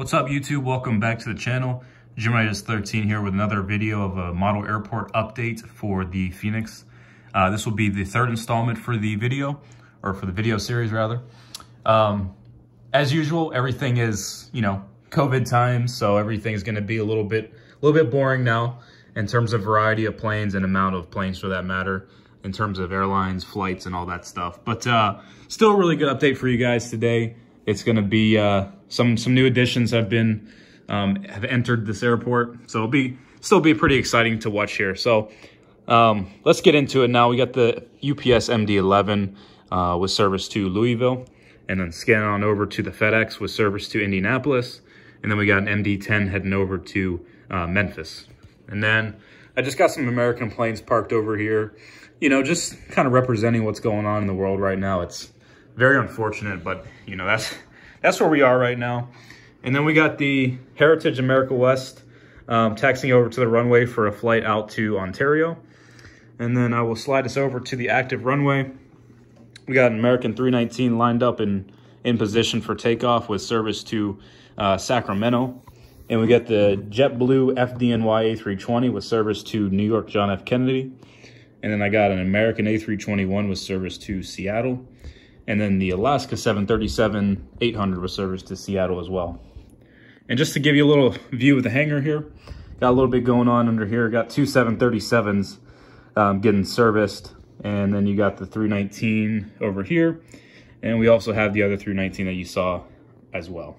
What's up, YouTube? Welcome back to the channel. Gemini 13 here with another video of a model airport update for the Phoenix. This will be the third installment for the video, or for the video series rather. As usual, everything is, COVID times, so everything is going to be a little bit boring now in terms of variety of planes and amount of planes for that matter, in terms of airlines, flights, and all that stuff. But still a really good update for you guys today. It's going to be some new additions have entered this airport, so it'll still be pretty exciting to watch here. So let's get into it now. We got the UPS MD-11 with service to Louisville, and then scan on over to the FedEx with service to Indianapolis, and then we got an MD-10 heading over to Memphis. And then I just got some American planes parked over here, just kind of representing what's going on in the world right now. It's very unfortunate, but that's where we are right now. And then we got the Heritage America West taxiing over to the runway for a flight out to Ontario. And then I will slide us over to the active runway. We got an American 319 lined up in position for takeoff with service to Sacramento. And we got the JetBlue FDNY A320 with service to New York John F. Kennedy. And then I got an American A321 with service to Seattle. And then the Alaska 737-800 with service to Seattle as well. And just to give you a little view of the hangar here, got a little bit going on under here. Got two 737s getting serviced. And then you got the 319 over here. And we also have the other 319 that you saw as well.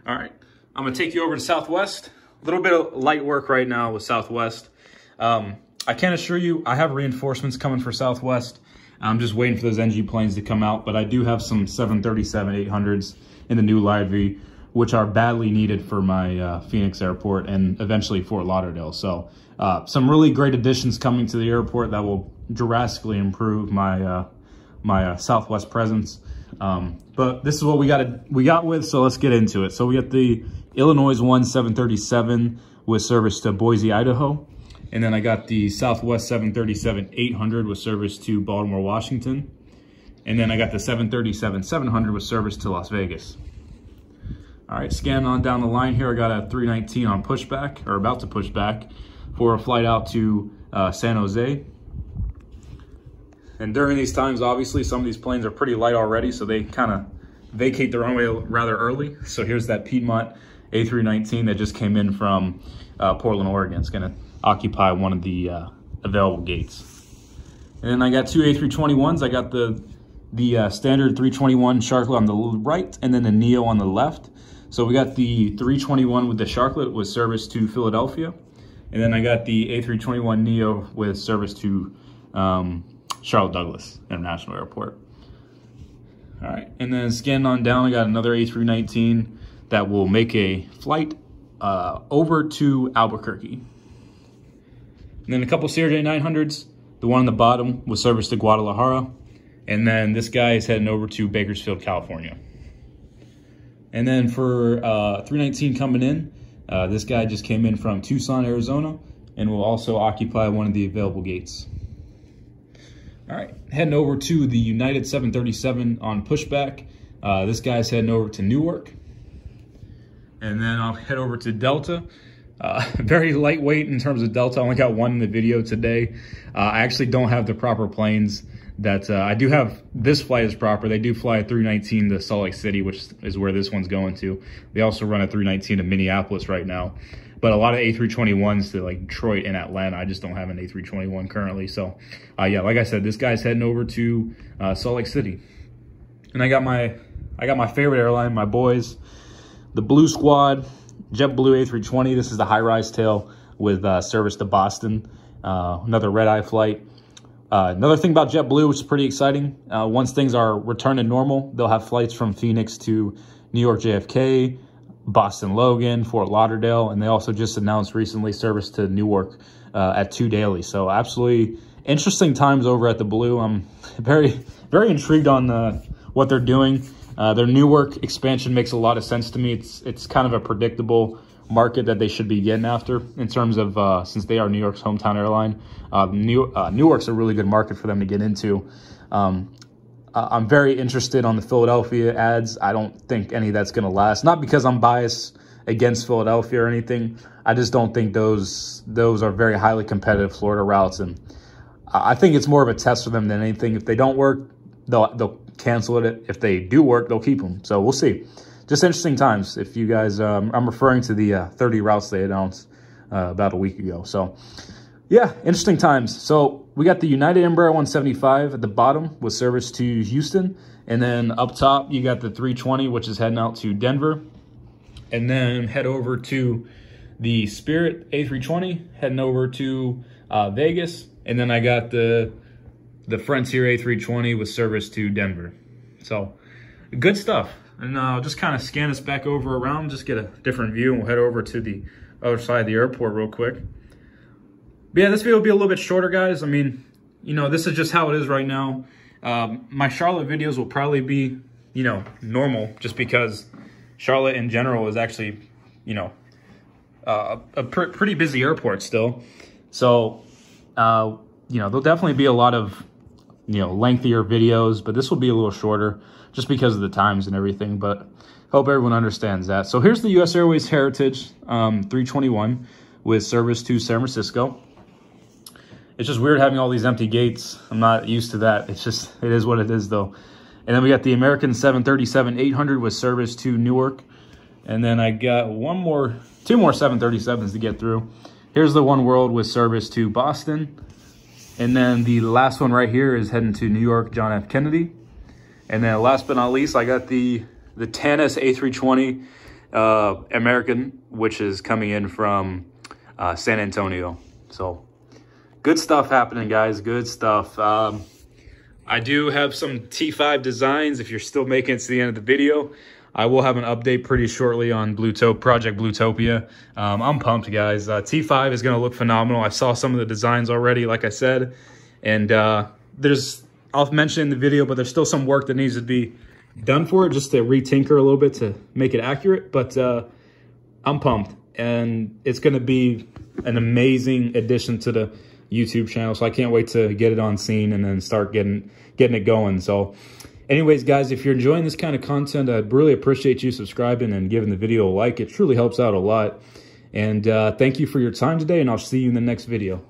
All right, I'm gonna take you over to Southwest. A little bit of light work right now with Southwest. I can assure you, I have reinforcements coming for Southwest. I'm just waiting for those NG planes to come out, but I do have some 737-800s in the new livery, which are badly needed for my Phoenix airport and eventually Fort Lauderdale. So some really great additions coming to the airport that will drastically improve my my Southwest presence. But this is what we got with, so let's get into it. So we got the Illinois 1 737 with service to Boise, Idaho. And then I got the Southwest 737-800 with service to Baltimore, Washington. And then I got the 737-700 with service to Las Vegas. All right, scanning on down the line here, I got a 319 on pushback, or about to push back, for a flight out to San Jose. And during these times, obviously, some of these planes are pretty light already, so they kind of vacate the runway rather early. So here's that Piedmont A319 that just came in from Portland, Oregon. It's gonna occupy one of the available gates. And then I got two A321s. I got the standard 321 Sharklet on the right, and then the Neo on the left. So we got the 321 with the Sharklet with service to Philadelphia. And then I got the A321 Neo with service to Charlotte Douglas International Airport. All right, and then scanning on down, I got another A319 that will make a flight over to Albuquerque. And then a couple CRJ-900s, the one on the bottom with service to Guadalajara. And then this guy is heading over to Bakersfield, California. And then for 319 coming in, this guy just came in from Tucson, Arizona, and will also occupy one of the available gates. All right, heading over to the United 737 on pushback. This guy's heading over to Newark. And then I'll head over to Delta. Very lightweight in terms of Delta. I only got one in the video today. I actually don't have the proper planes that I do have. This flight is proper. They do fly a 319 to Salt Lake City, which is where this one's going to. They also run a 319 to Minneapolis right now. But a lot of A321s to like Detroit and Atlanta. I just don't have an A321 currently. So yeah, like I said, this guy's heading over to Salt Lake City. And I got my favorite airline, my boys, the Blue Squad JetBlue A320. This is the high-rise tail with service to Boston. Another red-eye flight. Another thing about JetBlue, which is pretty exciting, once things are returned to normal, they'll have flights from Phoenix to New York JFK, Boston Logan, Fort Lauderdale, and they also just announced recently service to Newark at 2 daily. So absolutely interesting times over at the Blue. I'm very, very intrigued on what they're doing. Their Newark expansion makes a lot of sense to me. It's kind of a predictable market that they should be getting after in terms of, since they are New York's hometown airline. Newark's a really good market for them to get into. I'm very interested on the Philadelphia ads. I don't think any of that's going to last. Not because I'm biased against Philadelphia or anything. I just don't think those are very highly competitive Florida routes. And I think it's more of a test for them than anything. If they don't work, they'll cancel it. If they do work, they'll keep them. So we'll see. Just interesting times. If you guys, I'm referring to the 30 routes they announced about a week ago. So yeah, interesting times. So we got the United Embraer 175 at the bottom with service to Houston. And then up top, you got the 320, which is heading out to Denver. And then head over to the Spirit A320, heading over to Vegas. And then I got the Frontier A320 with service to Denver. So good stuff. And I'll just kind of scan us back over around, just get a different view, and we'll head over to the other side of the airport real quick. But yeah, this video will be a little bit shorter, guys. I mean, you know, this is just how it is right now. My Charlotte videos will probably be, you know, normal, just because Charlotte in general is actually, you know, a pretty busy airport still. So, you know, there'll definitely be a lot of, you know, lengthier videos, but this will be a little shorter just because of the times and everything. But hope everyone understands that. So here's the US Airways Heritage 321 with service to San Francisco. It's just weird having all these empty gates. I'm not used to that. It's just, it is what it is though. And then we got the American 737-800 with service to Newark. And then I got two more 737s to get through. Here's the One World with service to Boston. And then the last one right here is heading to New York, John F. Kennedy. And then last but not least, I got the Tanis A320 American, which is coming in from San Antonio. So good stuff happening, guys. Good stuff. I do have some T5 designs. If you're still making it to the end of the video, I will have an update pretty shortly on Project Bluetopia. I'm pumped, guys. T5 is going to look phenomenal. I saw some of the designs already, like I said. And I'll mention in the video, but there's still some work that needs to be done for it, just to re-tinker a little bit to make it accurate. But I'm pumped. And it's going to be an amazing addition to the YouTube channel. So I can't wait to get it on scene and then start getting it going. So anyways, guys, if you're enjoying this kind of content, I'd really appreciate you subscribing and giving the video a like. It truly helps out a lot. And thank you for your time today, and I'll see you in the next video.